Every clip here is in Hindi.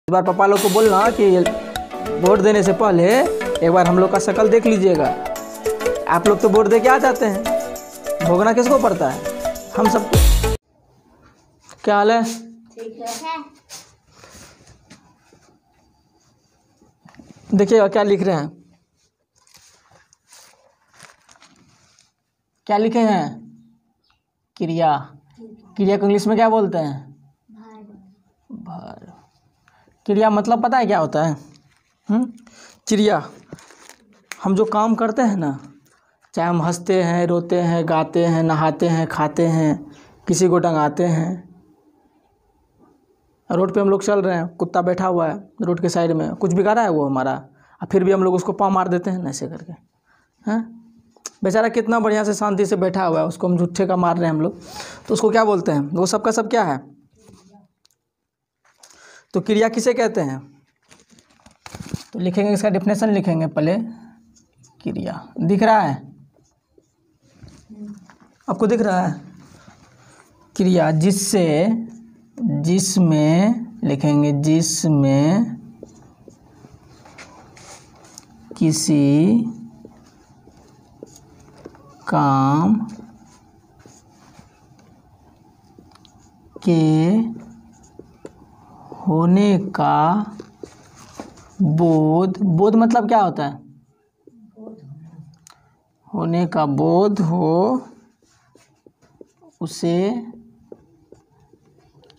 इस बार पापा लोग को बोलना कि वोट देने से पहले एक बार हम लोग का शक्ल देख लीजिएगा। आप लोग तो वोट दे के आ जाते हैं, भोगना किसको पड़ता है? हम सबको। क्या हाल है? ठीक है। देखिएगा क्या लिख रहे हैं, क्या लिखे हैं? क्रिया। क्रिया को इंग्लिश में क्या बोलते हैं? भर। क्रिया मतलब पता है क्या होता है? क्रिया, हम जो काम करते हैं ना, चाहे हम हंसते हैं, रोते हैं, गाते हैं, नहाते हैं, खाते हैं, किसी को टंगाते हैं। रोड पे हम लोग चल रहे हैं, कुत्ता बैठा हुआ है रोड के साइड में, कुछ बिगाड़ा है वो हमारा, और फिर भी हम लोग उसको पाँव मार देते हैं ऐसे करके। हैं, बेचारा कितना बढ़िया से शांति से बैठा हुआ है, उसको हम झूठे का मार रहे हैं हम लोग, तो उसको क्या बोलते हैं? वो सब का सब क्या है? तो क्रिया किसे कहते हैं? तो लिखेंगे, इसका डेफिनेशन लिखेंगे पहले। क्रिया दिख रहा है आपको? दिख रहा है? क्रिया जिससे, जिसमें लिखेंगे, जिसमें किसी काम के होने का बोध, बोध मतलब क्या होता है? होने का बोध हो, उसे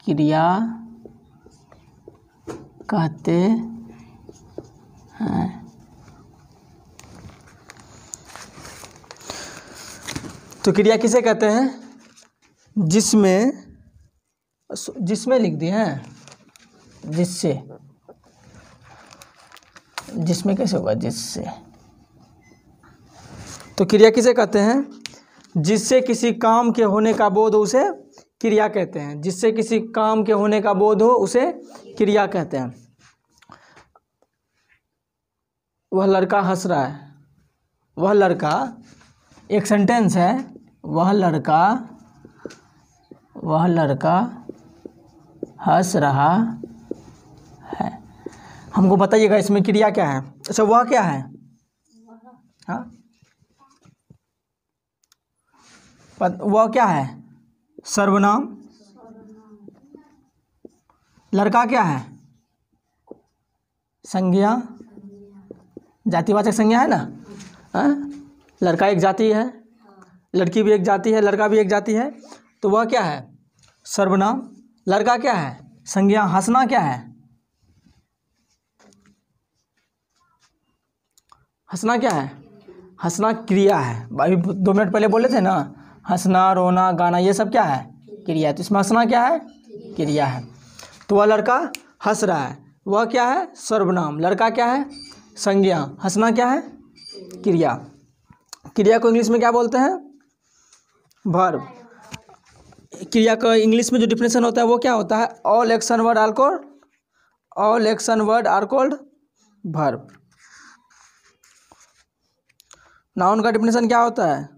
क्रिया कहते हैं। तो क्रिया किसे कहते हैं? जिसमें, जिसमें लिख दिए हैं, जिससे, जिसमें कैसे होगा? जिससे। तो क्रिया किसे कहते हैं? जिससे किसी काम के होने का बोध हो उसे क्रिया कहते हैं। जिससे किसी काम के होने का बोध हो उसे क्रिया कहते हैं। वह लड़का हंस रहा है, वह लड़का, एक सेंटेंस है, वह लड़का हंस रहा है। हमको बताइएगा इसमें क्रिया क्या है? अच्छा, वह क्या है? हाँ, वह क्या है? सर्वनाम। लड़का क्या है? संज्ञा, जातिवाचक संज्ञा है ना। हाँ? लड़का एक जाति है, लड़की भी एक जाति है, लड़का भी एक जाति है, तो वह क्या है? सर्वनाम। लड़का क्या है? संज्ञा। हंसना क्या है? हंसना क्या है? हंसना क्रिया है। अभी 2 मिनट पहले बोले थे ना, हंसना, रोना, गाना, ये सब क्या है? क्रिया। तो इसमें हंसना क्या है? क्रिया है। तो वह लड़का हंस रहा है, वह क्या है? सर्वनाम। लड़का क्या है? संज्ञा। हंसना क्या है? क्रिया। क्रिया को इंग्लिश में क्या बोलते हैं? वर्ब। क्रिया का इंग्लिश में जो डिफिनेशन होता है वो क्या होता है? All action word are called, all action word are called verb. Noun का डिफिनेशन क्या होता है?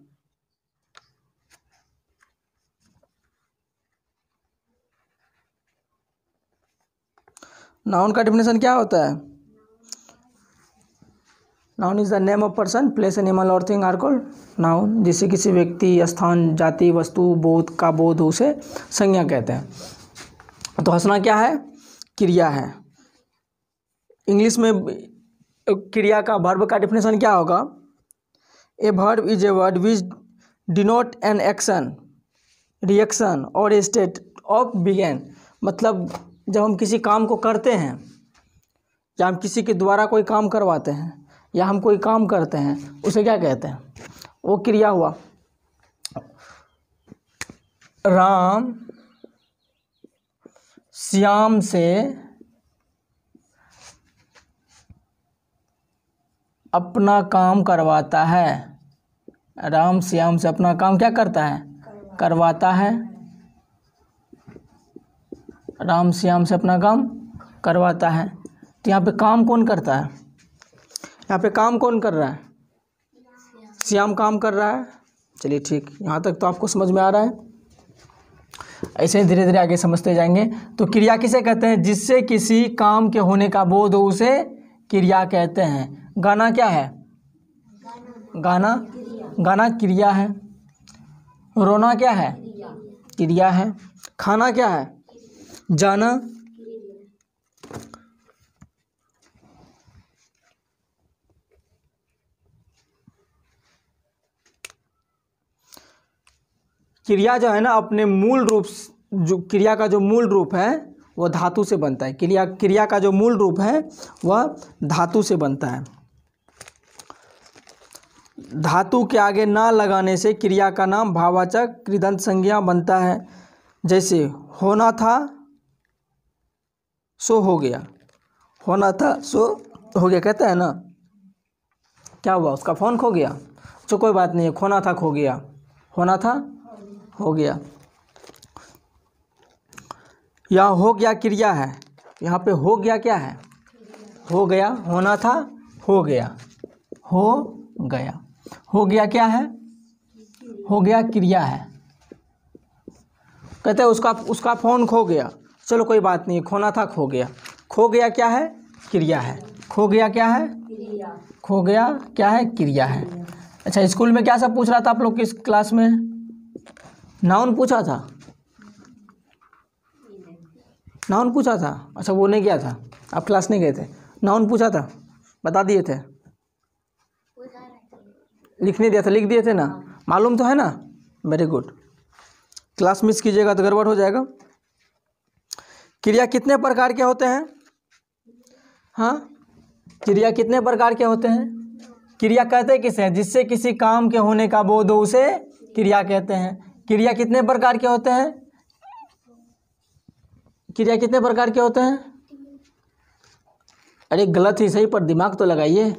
नाउन का डिफिनेशन क्या होता है? Noun is the name of person, place, animal और थिंग आर कॉल्ड नाउन। जिससे किसी व्यक्ति, स्थान, जाति, वस्तु, बोध का बोध हो उसे संज्ञा कहते हैं। तो हंसना क्या है? क्रिया है। इंग्लिश में क्रिया का, वर्ब का डिफिनेशन क्या होगा? A verb is a word which denote an action, reaction और ए स्टेट ऑफ बिगेन। मतलब जब हम किसी काम को करते हैं, या हम किसी के द्वारा कोई काम करवाते हैं, या हम कोई काम करते हैं, उसे क्या कहते हैं? वो क्रिया हुआ। राम श्याम से अपना काम करवाता है। राम श्याम से अपना काम क्या करता है? करवाता है। राम श्याम से अपना काम करवाता है। तो यहाँ पे काम कौन करता है? यहाँ पे काम कौन कर रहा है? श्याम काम कर रहा है। चलिए ठीक, यहाँ तक तो आपको समझ में आ रहा है। ऐसे ही धीरे धीरे आगे समझते जाएंगे। तो क्रिया किसे कहते हैं? जिससे किसी काम के होने का बोध हो उसे क्रिया कहते हैं। गाना क्या है? गाना गाना क्रिया है। रोना क्या है? क्रिया है। खाना क्या है? जाना। क्रिया जो है ना अपने मूल रूप, जो क्रिया का जो मूल रूप है वह धातु से बनता है। क्रिया का जो मूल रूप है वह धातु से बनता है। धातु के आगे ना लगाने से क्रिया का नाम भाववाचक कृदंत संज्ञा बनता है। जैसे होना था सो हो गया, होना था सो हो गया कहता है ना। क्या हुआ? उसका फ़ोन खो गया। तो कोई बात नहीं है, खोना था खो गया, होना था हो गया। यहाँ हो गया क्रिया है, यहाँ पे हो गया क्या है? हो गया। होना था हो गया, हो गया। हो गया क्या है? हो गया क्रिया है। कहते हैं उसका फ़ोन खो गया। चलो कोई बात नहीं, खोना था खो गया। खो गया क्या है? क्रिया है। खो गया क्या है? खो गया क्या है? क्रिया है। अच्छा, स्कूल में क्या सब पूछ रहा था आप लोग की क्लास में? नाउन पूछा था? नाउन पूछा था? अच्छा, वो नहीं गया था, आप क्लास नहीं गए थे। नाउन पूछा था, बता दिए थे, लिखने दिया था, लिख दिए थे ना? मालूम तो है ना? Very good. क्लास मिस कीजिएगा तो गड़बड़ हो जाएगा। क्रिया कितने प्रकार के होते हैं? हाँ, क्रिया कितने प्रकार के होते हैं? क्रिया कहते किसे हैं? जिससे किसी काम के होने का बोध हो उसे क्रिया कहते हैं। क्रिया कितने प्रकार के होते हैं? क्रिया कितने प्रकार के होते हैं? अरे गलत ही सही, पर दिमाग तो लगाइए।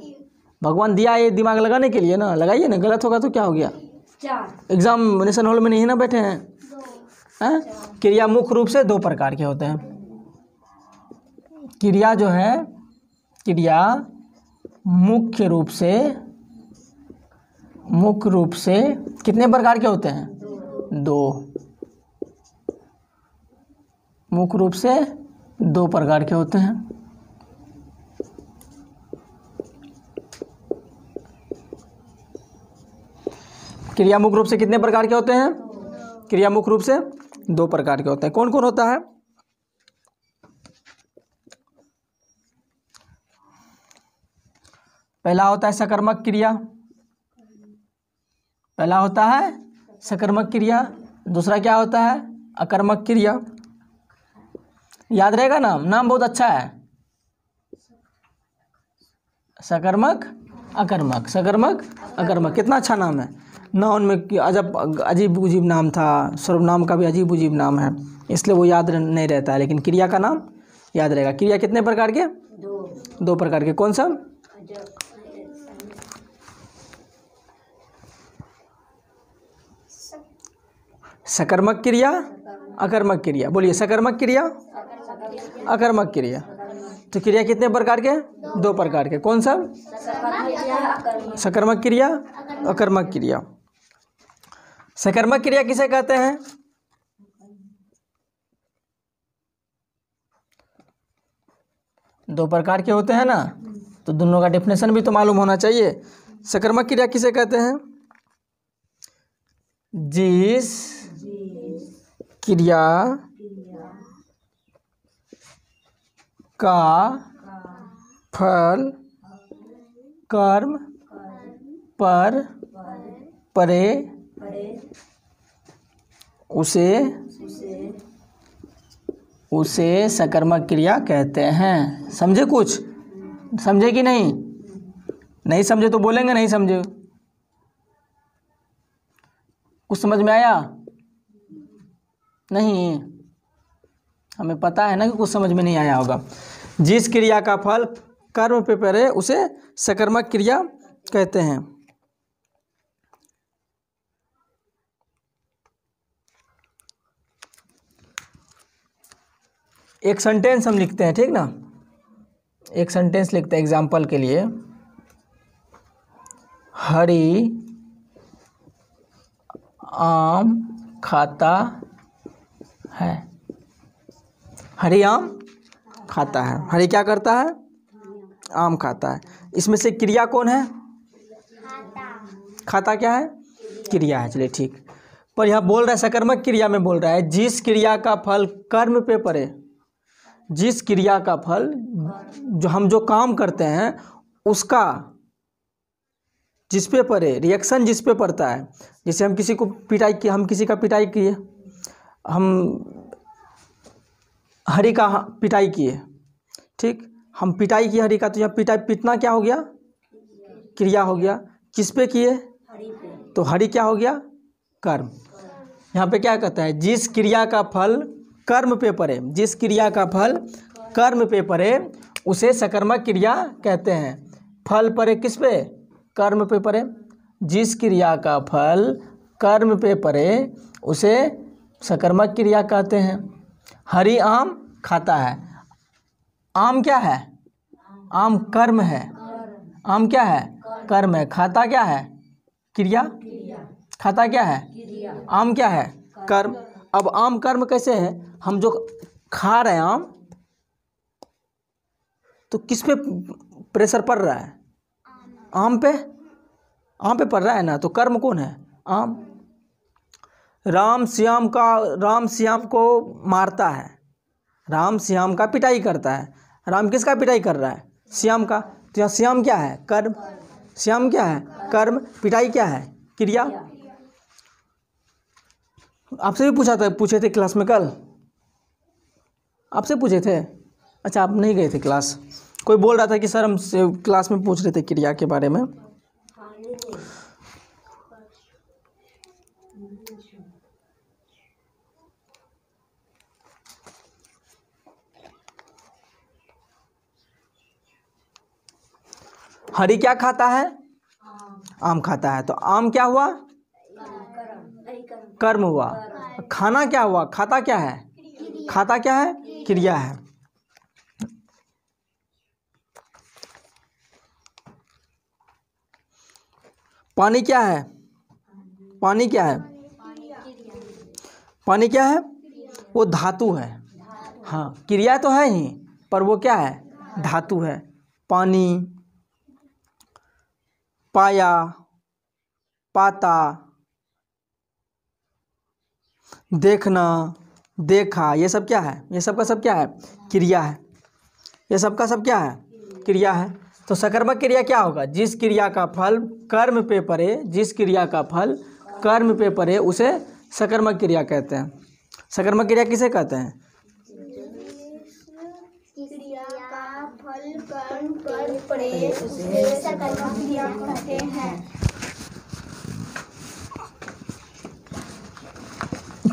भगवान दिया ये दिमाग लगाने के लिए ना, लगाइए ना। गलत होगा तो क्या हो गया? एग्जामिनेशन हॉल में नहीं ना बैठे हैं? हैं? क्रिया मुख्य रूप से 2 प्रकार के होते हैं। क्रिया जो है, क्रिया मुख्य रूप से कितने प्रकार के होते हैं? 2। मुख्य रूप से 2 प्रकार के होते हैं। क्रिया मुख्य रूप से कितने प्रकार के होते हैं? क्रिया मुख्य रूप से 2 प्रकार के होते हैं। कौन कौन होता है? पहला होता है सकर्मक क्रिया। पहला होता है सकर्मक क्रिया। दूसरा क्या होता है? अकर्मक क्रिया। याद रहेगा नाम, नाम बहुत अच्छा है। सकर्मक अकर्मक, सकर्मक अकर्मक, कितना अच्छा नाम है। नाउन में अजीब उजीब नाम था, सर्वनाम का भी अजीब उजीब नाम है, इसलिए वो याद नहीं रहता है, लेकिन क्रिया का नाम याद रहेगा। क्रिया कितने प्रकार के? 2 प्रकार के। कौन सा? सकर्मक क्रिया, अकर्मक क्रिया। बोलिए, सकर्मक क्रिया, अकर्मक क्रिया। तो क्रिया कितने प्रकार के? 2 प्रकार के। कौन सा? सकर्मक क्रिया, अकर्मक क्रिया। सकर्मक क्रिया किसे कहते हैं? दो प्रकार के होते हैं ना, तो दोनों का डेफिनेशन भी तो मालूम होना चाहिए। सकर्मक क्रिया किसे कहते हैं? जिस क्रिया का फल कर्म पर परे उसे सकर्मक क्रिया कहते हैं। समझे? कुछ समझे कि नहीं? नहीं समझे तो बोलेंगे नहीं समझे। कुछ समझ में आया? नहीं, हमें पता है ना कि कुछ समझ में नहीं आया होगा। जिस क्रिया का फल कर्म पे परे उसे सकर्मक क्रिया कहते हैं। एक सेंटेंस हम लिखते हैं, ठीक ना? एक सेंटेंस लिखते हैं एग्जाम्पल के लिए। हरी आम खाता है। हरी आम खाता है। हरी क्या करता है? आम खाता है। इसमें से क्रिया कौन है? खाता क्या है? क्रिया है। चलिए ठीक। पर यहाँ बोल रहा है सकर्मक क्रिया में बोल रहा है जिस क्रिया का फल कर्म पे पड़े, जिस क्रिया का फल जो हम जो काम करते हैं उसका जिस पे पड़े, रिएक्शन जिस पे पड़ता है। जैसे हम किसी को पिटाई किए, हम किसी का पिटाई किए, हम हरी का पिटाई किए, ठीक, हम पिटाई किए हरी का, तो यहाँ पिटाई पीटना क्या हो गया? क्रिया हो गया। किस पे किए? तो हरी क्या हो गया? कर्म। यहाँ पे क्या कहता है? जिस क्रिया का फल कर्म पे पड़े, जिस क्रिया का फल कर्म पे पड़े उसे सकर्मक क्रिया कहते हैं। फल पड़े किस पे? कर्म पे पड़े। जिस क्रिया का फल कर्म पे पड़े उसे सकर्मक क्रिया कहते हैं। हरी आम खाता है। आम क्या है? आम कर्म है। आम क्या है? कर्म है। खाता क्या है? क्रिया। खाता क्या है? आम क्या है? कर्म। अब आम कर्म कैसे है? हम जो खा रहे हैं आम, तो किस पे प्रेशर पड़ रहा है? आम पे। आम पे पड़ रहा है ना, तो कर्म कौन है? आम। राम श्याम को मारता है, राम श्याम का पिटाई करता है। राम किसका पिटाई कर रहा है? श्याम का। तो यहाँ श्याम क्या है? कर्म। श्याम क्या है? कर्म। पिटाई क्या है? क्रिया। आपसे भी पूछे थे क्लास में कल, आपसे पूछे थे? अच्छा, आप नहीं गए थे क्लास। कोई बोल रहा था कि सर हम क्लास में पूछ रहे थे क्रिया के बारे में। हरी क्या खाता है? आम खाता है। तो आम क्या हुआ? कर्म हुआ। खाना क्या हुआ? खाता क्या है? खाता क्या है? क्रिया है। पानी क्या है? पानी क्या है? पानी क्या है? वो धातु है। हाँ, क्रिया तो है ही, पर वो क्या है? धातु है। पानी, पाया, पाता, देखना, देखा, ये सब क्या है? ये सब का सब क्या है? क्रिया है। ये सब का सब क्या है? क्रिया है। तो सकर्मक क्रिया क्या होगा? जिस क्रिया का फल कर्म पे पड़े, जिस क्रिया का फल कर्म पे पड़े उसे सकर्मक क्रिया कहते हैं। सकर्मक क्रिया किसे कहते हैं? क्रिया का फल कर्म पर पड़े उसे सकर्मक क्रिया कहते हैं।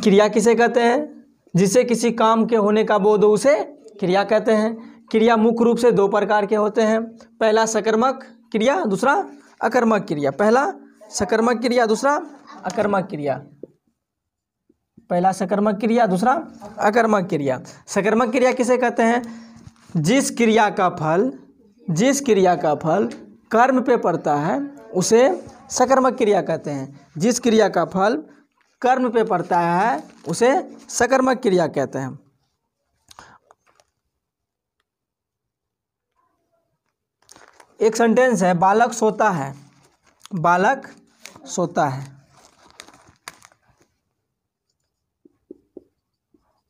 क्रिया किसे कहते हैं? जिसे किसी काम के होने का बोध हो उसे क्रिया कहते हैं। क्रिया मुख्य रूप से दो प्रकार के होते हैं। पहला सकर्मक क्रिया, दूसरा अकर्मक क्रिया। पहला सकर्मक क्रिया, दूसरा अकर्मक क्रिया। पहला सकर्मक क्रिया, दूसरा अकर्मक क्रिया। सकर्मक क्रिया किसे कहते हैं? जिस क्रिया का फल कर्म पे पड़ता है उसे सकर्मक क्रिया कहते हैं। जिस क्रिया का फल कर्म पे पड़ता है उसे सकर्मक क्रिया कहते हैं। एक सेंटेंस है, बालक सोता है। बालक सोता है।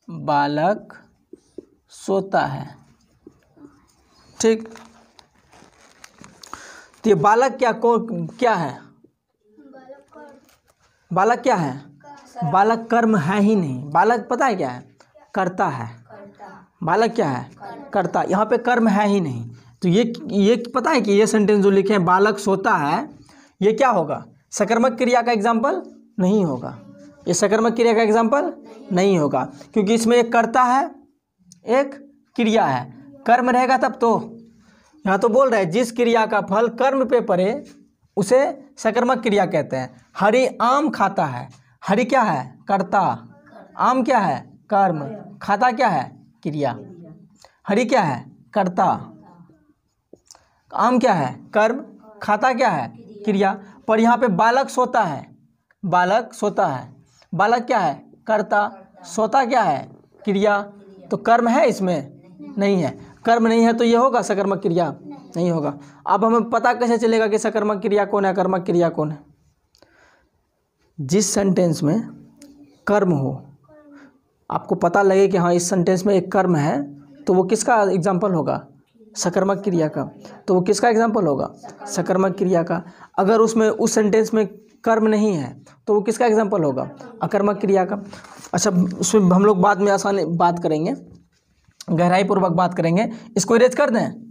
बालक सोता है, ठीक। तो ये बालक क्या है? बालक क्या है? बालक कर्म है ही नहीं। बालक पता है क्या है? करता है। बालक क्या है? करता। यहाँ पे कर्म है ही नहीं। तो ये पता है कि ये सेंटेंस जो लिखे हैं बालक सोता है, ये क्या होगा? सकर्मक क्रिया का एग्जाम्पल नहीं होगा। ये सकर्मक क्रिया का एग्जाम्पल नहीं होगा, क्योंकि इसमें एक कर्ता है, एक क्रिया है। कर्म रहेगा तब तो। यहाँ तो बोल रहे हैं जिस क्रिया का फल कर्म पे पड़े उसे सकर्मक क्रिया कहते हैं। हरि आम खाता है। हरि क्या है? कर्ता। आम क्या है? कर्म। खाता क्या है? क्रिया। हरि क्या है? कर्ता। आम क्या है? कर्म। खाता क्या है? क्रिया। पर यहाँ पे बालक सोता है। बालक सोता है। बालक क्या है? कर्ता। सोता क्या है? क्रिया। तो कर्म है इसमें? नहीं है। कर्म नहीं है तो ये होगा सकर्मक क्रिया? नहीं होगा। अब हमें पता कैसे चलेगा कि सकर्मक क्रिया कौन है, अकर्मक क्रिया कौन है? जिस सेंटेंस में कर्म हो, आपको पता लगे कि हाँ इस सेंटेंस में एक कर्म है, तो वो किसका एग्जाम्पल होगा? सकर्मक क्रिया का। तो वो किसका एग्जाम्पल होगा? सकर्मक क्रिया का। अगर उसमें उस सेंटेंस में कर्म नहीं है तो वो किसका एग्जाम्पल होगा? अकर्मक क्रिया का। अच्छा, उसमें हम लोग बाद में आसानी बात करेंगे, गहराई पूर्वक बात करेंगे। इसको इरेज कर दें।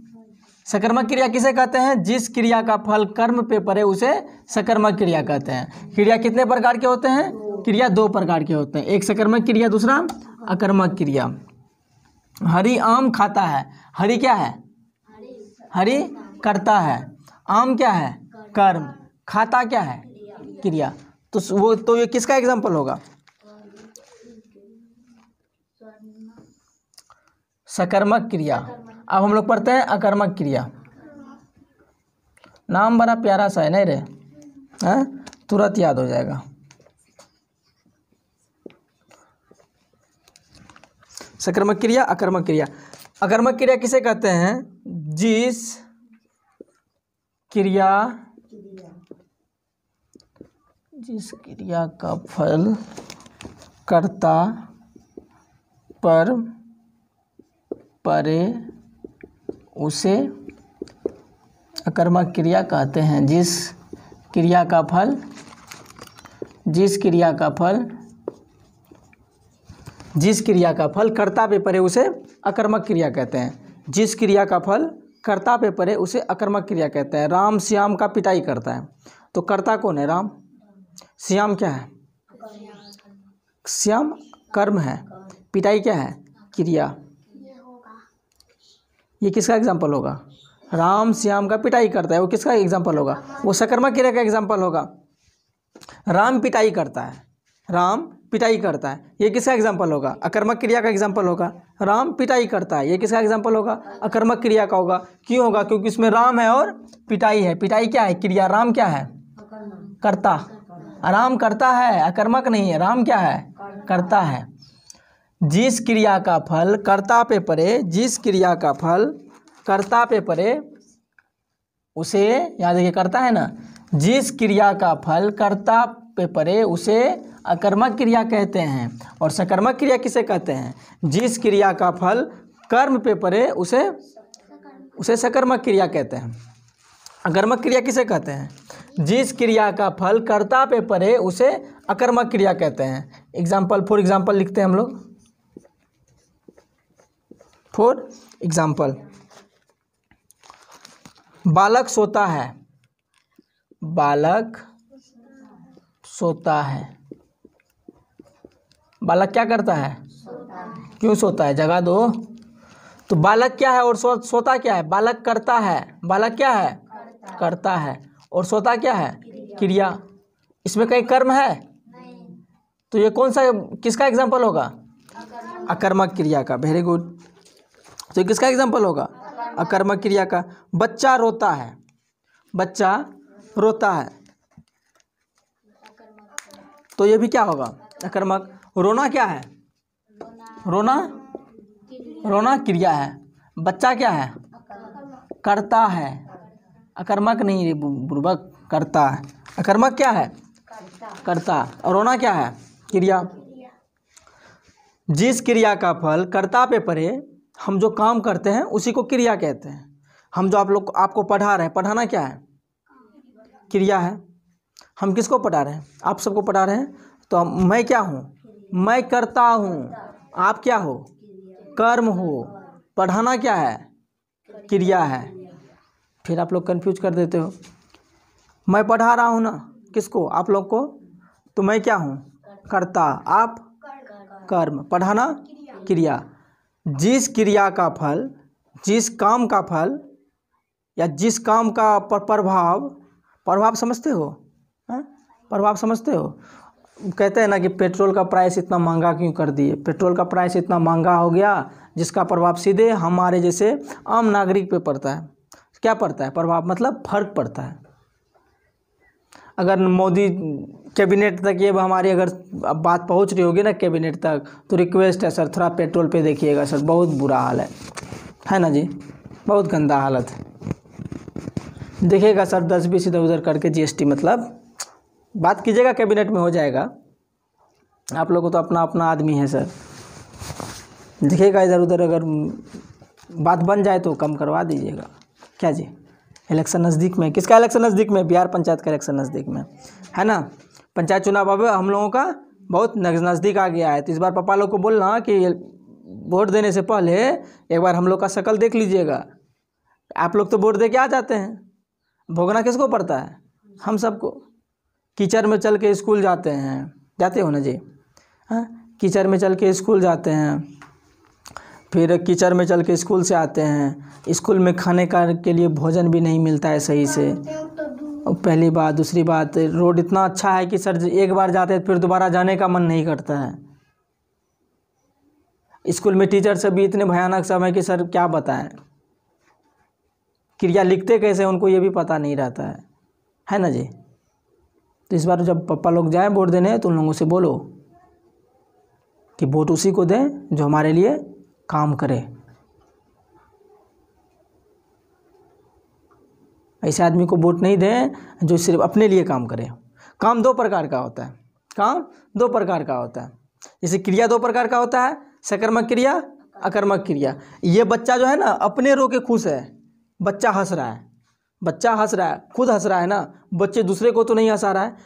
सकर्मक क्रिया किसे कहते हैं? जिस क्रिया का फल कर्म पे पड़े उसे सकर्मक क्रिया कहते हैं। क्रिया कितने प्रकार के होते हैं? क्रिया 2 प्रकार के होते हैं, एक सकर्मक क्रिया, दूसरा अकर्मक क्रिया। हरि आम खाता है। हरि क्या है? हरि करता है। आम क्या है? कर्म। खाता क्या है? क्रिया। तो ये किसका एग्जाम्पल होगा? सकर्मक क्रिया। अब हम लोग पढ़ते हैं अकर्मक क्रिया। नाम बड़ा प्यारा सा है नहीं रे? हैं? तुरंत याद हो जाएगा। सकर्मक क्रिया, अकर्मक क्रिया। अकर्मक क्रिया किसे कहते हैं? जिस क्रिया का फल कर्ता पर परे उसे अकर्मक क्रिया कहते हैं। जिस क्रिया का फल कर्ता पे परे उसे अकर्मक क्रिया कहते हैं। जिस क्रिया का फल कर्ता पे परे उसे अकर्मक क्रिया कहते हैं। राम श्याम का पिटाई करता है, तो कर्ता कौन है? राम। श्याम क्या है? श्याम कर्म है। पिटाई क्या है? क्रिया। ये किसका एग्जाम्पल होगा? राम श्याम का पिटाई करता है, वो किसका एग्जाम्पल होगा? वो सकर्मक क्रिया का एग्जाम्पल होगा। राम पिटाई करता है, राम पिटाई करता है, ये किसका एग्जाम्पल होगा? अकर्मक क्रिया का एग्जाम्पल होगा। राम पिटाई करता है, ये किसका एग्जाम्पल होगा? अकर्मक क्रिया का होगा। क्यों होगा? क्योंकि इसमें राम है और पिटाई है। पिटाई क्या है? क्रिया। राम क्या है? करता। राम करता है, अकर्मक नहीं है। राम क्या है? करता है। जिस क्रिया का फल कर्ता पे पड़े, जिस क्रिया का फल कर्ता पे पड़े उसे, याद रखिए कर्ता है ना, जिस क्रिया का फल कर्ता पे पड़े उसे अकर्मक क्रिया कहते हैं। और सकर्मक क्रिया किसे कहते हैं? जिस क्रिया का फल कर्म पे पड़े उसे सकर्मक क्रिया कहते हैं। अकर्मक क्रिया किसे कहते हैं? जिस क्रिया का फल कर्ता पे पड़े उसे अकर्मक क्रिया कहते हैं। एग्जाम्पल, फॉर एग्जाम्पल लिखते हैं हम लोग। फॉर एग्जाम्पल, बालक सोता है। बालक सोता है। बालक क्या करता है? क्यों सोता है? जगा दो। तो बालक क्या है और सोता क्या है? बालक करता है। बालक क्या है? करता है। और सोता क्या है? क्रिया। इसमें कहीं कर्म है? तो ये कौन सा, किसका एग्जाम्पल होगा? अकर्मक क्रिया का। Very good. तो किसका एग्जाम्पल होगा? अकर्मक क्रिया का। बच्चा रोता है। बच्चा रोता है, तो ये भी क्या होगा? अकर्मक। रोना क्या है? रोना क्रिया है। बच्चा क्या है? करता है। अकर्मक नहीं, बुर्बक, करता है। अकर्मक क्या है? करता। और रोना क्या है? क्रिया। जिस क्रिया का फल कर्ता पे पड़े, हम जो काम करते हैं उसी को क्रिया कहते हैं। हम जो आपको पढ़ा रहे हैं, पढ़ाना क्या है? क्रिया है। हम किसको पढ़ा रहे हैं? आप सबको पढ़ा रहे हैं। तो मैं क्या हूँ? मैं करता हूँ। आप क्या हो? कर्म हो। पढ़ाना क्या है? क्रिया है। फिर आप लोग कंफ्यूज कर देते हो। मैं पढ़ा रहा हूँ ना, किसको? आप लोग को। तो मैं क्या हूँ? कर्ता। आप कर्म। पढ़ाना क्रिया। जिस क्रिया का फल, जिस काम का फल या जिस काम का प्रभाव समझते हो? प्रभाव समझते हो? कहते हैं ना कि पेट्रोल का प्राइस इतना महंगा क्यों कर दिए? पेट्रोल का प्राइस इतना महंगा हो गया जिसका प्रभाव सीधे हमारे जैसे आम नागरिक पे पड़ता है। क्या पड़ता है? प्रभाव मतलब फर्क पड़ता है। अगर मोदी कैबिनेट तक ये हमारी अगर अब बात पहुंच रही होगी ना कैबिनेट तक, तो रिक्वेस्ट है सर थोड़ा पेट्रोल पे देखिएगा सर, बहुत बुरा हाल है ना जी, बहुत गंदा हालत है। देखिएगा सर 10-20 इधर उधर करके जीएसटी, मतलब बात कीजिएगा कैबिनेट में हो जाएगा। आप लोगों को तो अपना अपना आदमी है सर, देखिएगा इधर उधर अगर बात बन जाए तो कम करवा दीजिएगा। क्या जी, इलेक्शन नज़दीक में, किसका इलेक्शन नज़दीक में? बिहार पंचायत का इलेक्शन नज़दीक में है ना। पंचायत चुनाव अब हम लोगों का बहुत नज़दीक आ गया है, तो इस बार पापा लोग को बोलना कि वोट देने से पहले एक बार हम लोग का शक्ल देख लीजिएगा। आप लोग तो वोट दे के आ जाते हैं, भोगना किसको पड़ता है? हम सबको। कीचड़ में चल के स्कूल जाते हैं, जाते हो ना जी? हाँ, कीचड़ में चल के स्कूल जाते हैं, फिर कीचड़ में चल के स्कूल से आते हैं, स्कूल में खाने का के लिए भोजन भी नहीं मिलता है सही से। पहली बात, दूसरी बात, रोड इतना अच्छा है कि सर एक बार जाते हैं फिर दोबारा जाने का मन नहीं करता है। स्कूल में टीचर सब भी इतने भयानक सब है कि सर क्या बताएं, क्रिया लिखते कैसे उनको ये भी पता नहीं रहता है ना जी। तो इस बार जब पापा लोग जाएं वोट देने तो उन लोगों से बोलो कि वोट उसी को दें जो हमारे लिए काम करे। ऐसे आदमी को वोट नहीं दें जो सिर्फ अपने लिए काम करे। काम दो प्रकार का होता है, काम दो प्रकार का होता है। जैसे क्रिया दो प्रकार का होता है, सकर्मक क्रिया, अकर्मक क्रिया। ये बच्चा जो है ना अपने रो के खुश है, बच्चा हंस रहा है, बच्चा हंस रहा है, खुद हंस रहा है ना, बच्चे दूसरे को तो नहीं हंसा रहा है।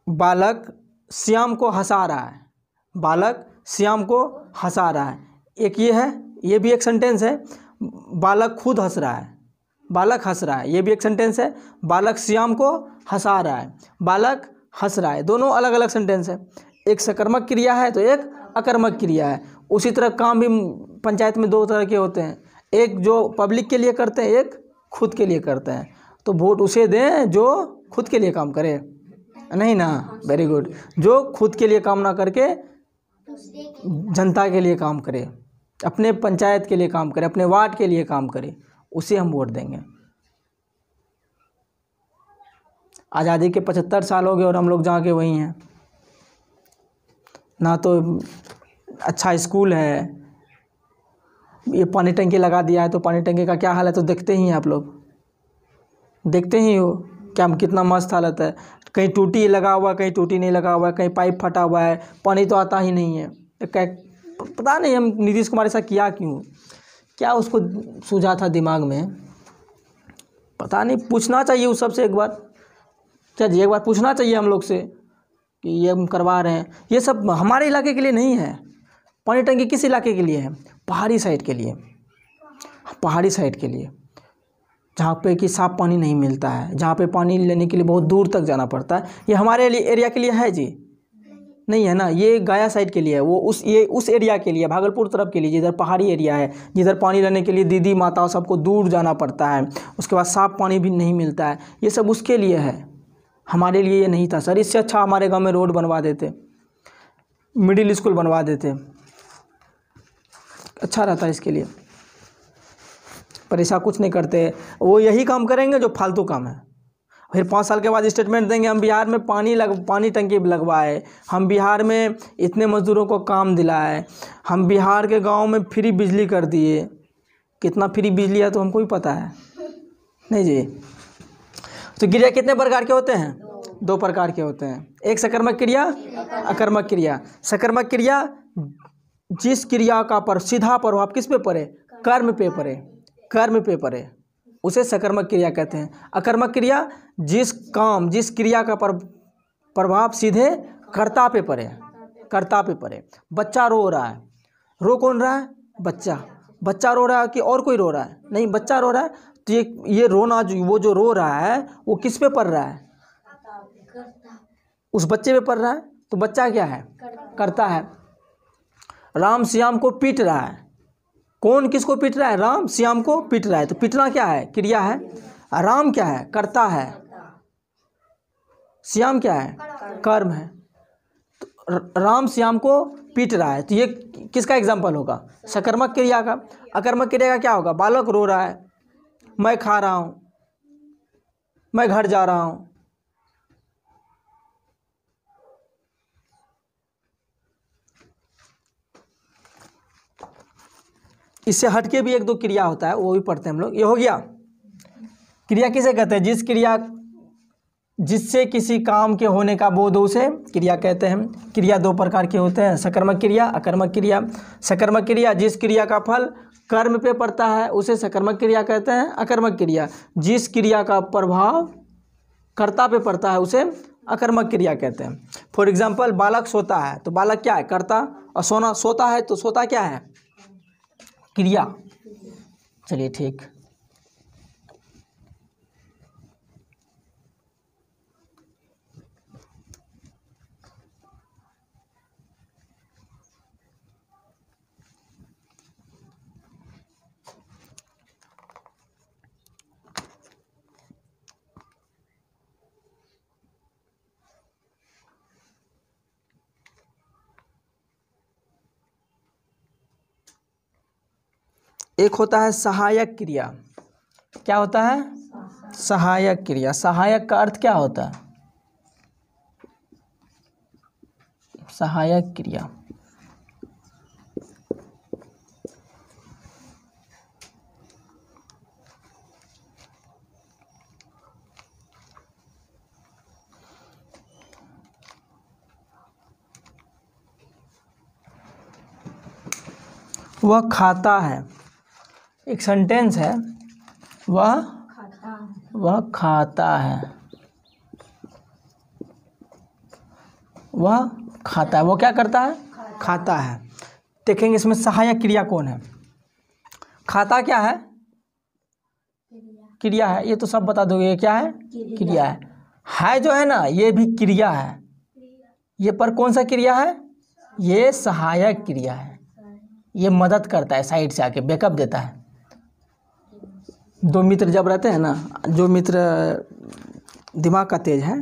बालक श्याम को हंसा रहा है, बालक श्याम को हंसा रहा है। एक ये है, ये भी एक सेंटेंस है। बालक खुद हंस रहा है, बालक हंस रहा है, ये भी एक सेंटेंस है। बालक श्याम को हंसा रहा है, बालक हंस रहा है, दोनों अलग अलग सेंटेंस है। एक सकर्मक क्रिया है तो एक अकर्मक क्रिया है। उसी तरह काम भी पंचायत में दो तरह के होते हैं, एक जो पब्लिक के लिए करते हैं, एक खुद के लिए करते हैं। तो वोट उसे दें जो खुद के लिए काम करे, नहीं ना? Very good. जो खुद के लिए काम ना करके जनता के लिए काम करे, अपने पंचायत के लिए काम करे, अपने वार्ड के लिए काम करे, उसे हम वोट देंगे। आज़ादी के 75 साल हो गए और हम लोग जहाँ के वहीं हैं। ना तो अच्छा स्कूल है, ये पानी टंकी लगा दिया है तो पानी टंकी का क्या हाल है तो देखते ही हैं आप लोग, देखते ही हो क्या कितना मस्त हालत है। कहीं टूटी लगा हुआ है, कहीं टूटी नहीं लगा हुआ है, कहीं पाइप फटा हुआ है, पानी तो आता ही नहीं है। पता नहीं हम नीतीश कुमार ऐसा किया क्यों, क्या उसको सूझा था दिमाग में, पता नहीं। पूछना चाहिए उस सबसे एक बार, क्या जी एक बार पूछना चाहिए हम लोग से कि ये हम करवा रहे हैं। ये सब हमारे इलाके के लिए नहीं है। पानी टंकी किस इलाके के लिए है? पहाड़ी साइड के लिए, पहाड़ी साइड के लिए, जहाँ पे कि साफ पानी नहीं मिलता है, जहाँ पे पानी लेने के लिए बहुत दूर तक जाना पड़ता है। ये हमारे एरिया के लिए है जी? नहीं है ना। ये गया साइड के लिए है, वो उस एरिया के लिए, भागलपुर तरफ के लिए, जिधर पहाड़ी एरिया है, जिधर पानी लेने के लिए दीदी माताओं सबको दूर जाना पड़ता है, उसके बाद साफ पानी भी नहीं मिलता है। ये सब उसके लिए है, हमारे लिए ये नहीं था सर। इससे अच्छा हमारे गांव में रोड बनवा देते, मिडिल स्कूल बनवा देते, अच्छा रहता इसके लिए। पर ऐसा कुछ नहीं करते, वो यही काम करेंगे जो फालतू काम है। फिर 5 साल के बाद स्टेटमेंट देंगे हम बिहार में पानी टंकी लगवाए, हम बिहार में इतने मजदूरों को काम दिलाए, हम बिहार के गांव में फ्री बिजली कर दिए। कितना फ्री बिजली है तो हमको भी पता है, नहीं जी। तो क्रिया कितने प्रकार के होते हैं? 2 प्रकार के होते हैं, एक सकर्मक क्रिया, अकर्मक क्रिया। सकर्मक क्रिया जिस क्रिया का सीधा प्रभाव किस पे पड़े? कर्म पे पड़े, कर्म पे पड़े, उसे सकर्मक क्रिया कहते हैं। अकर्मक क्रिया जिस क्रिया का प्रभाव सीधे कर्ता पे पड़े, कर्ता पे पड़े। बच्चा रो रहा है, रो कौन रहा है? बच्चा। बच्चा रो रहा है कि और कोई रो रहा है? नहीं, बच्चा रो रहा है। तो ये रोना वो जो रो रहा है वो किस पे पड़ रहा है? उस बच्चे पे पड़ रहा है। तो बच्चा क्या है? कर्ता है। राम श्याम को पीट रहा है, कौन किसको पीट रहा है? राम श्याम को पीट रहा है। तो पीटना क्या है? क्रिया है। राम क्या है? कर्ता है। श्याम क्या है? कर्म है। तो राम श्याम को पीट रहा है, तो ये किसका एग्जाम्पल होगा? सकर्मक क्रिया का। अकर्मक क्रिया का क्या होगा? बालक रो रहा है, मैं खा रहा हूँ, मैं घर जा रहा हूँ। इससे हटके भी एक दो क्रिया होता है, वो भी पढ़ते हैं हम लोग। ये हो गया। क्रिया किसे कहते हैं? जिससे किसी काम के होने का बोध हो उसे क्रिया कहते हैं। क्रिया दो प्रकार के होते हैं, सकर्मक क्रिया, अकर्मक क्रिया। सकर्मक क्रिया, जिस क्रिया का फल कर्म पे पड़ता है उसे सकर्मक क्रिया कहते हैं। अकर्मक क्रिया, जिस क्रिया का प्रभाव कर्ता पे पड़ता है उसे अकर्मक क्रिया कहते हैं। फॉर एग्जाम्पल, बालक सोता है तो बालक क्या है? कर्ता। और सोता है तो सोता क्या है? क्रिया। चलिए ठीक। एक होता है सहायक क्रिया। क्या होता है? सहायक क्रिया। सहायक का अर्थ क्या होता है? सहायक क्रिया। वह खाता है। एक सेंटेंस है, वह खाता है। वह खाता है। वो क्या करता है? खाता है। देखेंगे इसमें सहायक क्रिया कौन है। खाता क्या है? क्रिया है। ये तो सब बता दोगे, ये क्या है? क्रिया है जो है ना, ये भी क्रिया है। ये पर कौन सा क्रिया है? ये सहायक क्रिया है। ये मदद करता है, साइड से आके बैकअप देता है। दो मित्र जब रहते हैं ना, जो मित्र दिमाग का तेज है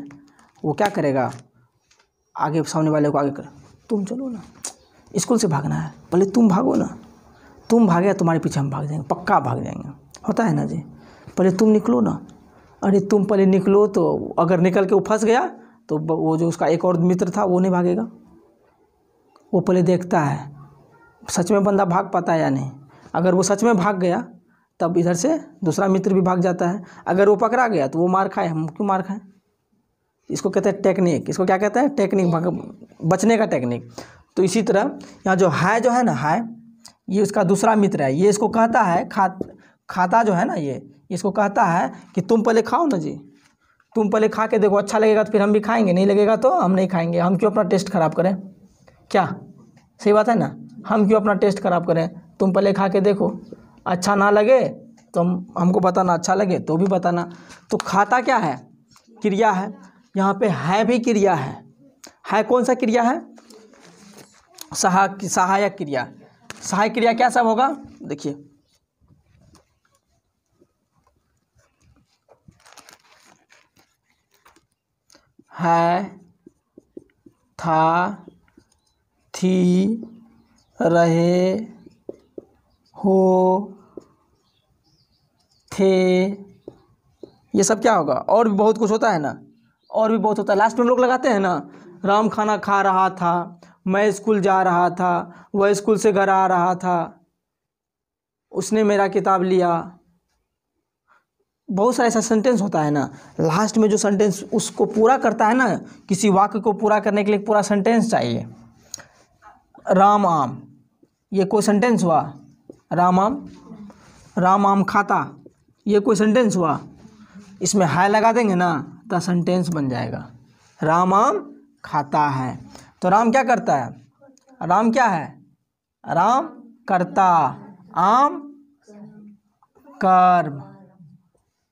वो क्या करेगा? आगे सामने वाले को आगे कर, तुम चलो ना, स्कूल से भागना है, पहले तुम भागो ना, तुम भागे तुम्हारे पीछे हम भाग जाएंगे, पक्का भाग जाएंगे। होता है ना जी, पहले तुम निकलो ना। अरे तुम पहले निकलो तो अगर निकल के वो फंस गया तो वो जो उसका एक और मित्र था वो नहीं भागेगा। वो पहले देखता है सच में बंदा भाग पाता है या नहीं। अगर वो सच में भाग गया तब इधर से दूसरा मित्र भी भाग जाता है। अगर वो पकड़ा गया तो वो मार खाए, हम क्यों मार खाएं। इसको कहते हैं टेक्निक। इसको क्या कहते हैं? टेक्निक, बचने का टेक्निक। तो इसी तरह यहाँ जो है ना, है ये उसका दूसरा मित्र है। ये इसको कहता है, खाता जो है ना, ये इसको कहता है कि तुम पहले खाओ ना जी, तुम पहले खा के देखो, अच्छा लगेगा तो फिर हम भी खाएंगे, नहीं लगेगा तो हम नहीं खाएंगे। हम क्यों अपना टेस्ट खराब करें? क्या सही बात है ना? हम क्यों अपना टेस्ट खराब करें? तुम पहले खा के देखो, अच्छा ना लगे तो हमको बताना, अच्छा लगे तो भी बताना। तो खाता क्या है? क्रिया है। यहाँ पे है भी क्रिया है। है कौन सा क्रिया है? सहायक क्रिया। सहायक क्रिया क्या सब होगा? देखिए, है, था, थी, रहे, हो, थे, ये सब क्या होगा? और भी बहुत कुछ होता है ना, और भी बहुत होता है। लास्ट में हम लोग लगाते हैं ना, राम खाना खा रहा था, मैं स्कूल जा रहा था, वह स्कूल से घर आ रहा था, उसने मेरा किताब लिया। बहुत सारा ऐसा सेंटेंस होता है ना, लास्ट में जो सेंटेंस उसको पूरा करता है ना, किसी वाक्य को पूरा करने के लिए पूरा सेंटेंस चाहिए। राम आम, ये कोई सेंटेंस हुआ? राम आम खाता, ये कोई सेंटेंस हुआ? इसमें है लगा देंगे ना तो सेंटेंस बन जाएगा। राम आम खाता है। तो राम क्या करता है? राम क्या है? राम कर्ता, आम कर्म,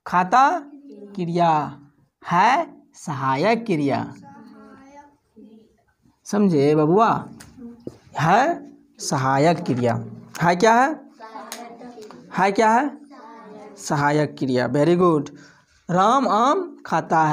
खाता क्रिया, है सहायक क्रिया। समझे बबुआ? है सहायक क्रिया। है क्या है? है क्या है? सहायक क्रिया। Very good. राम आम खाता है।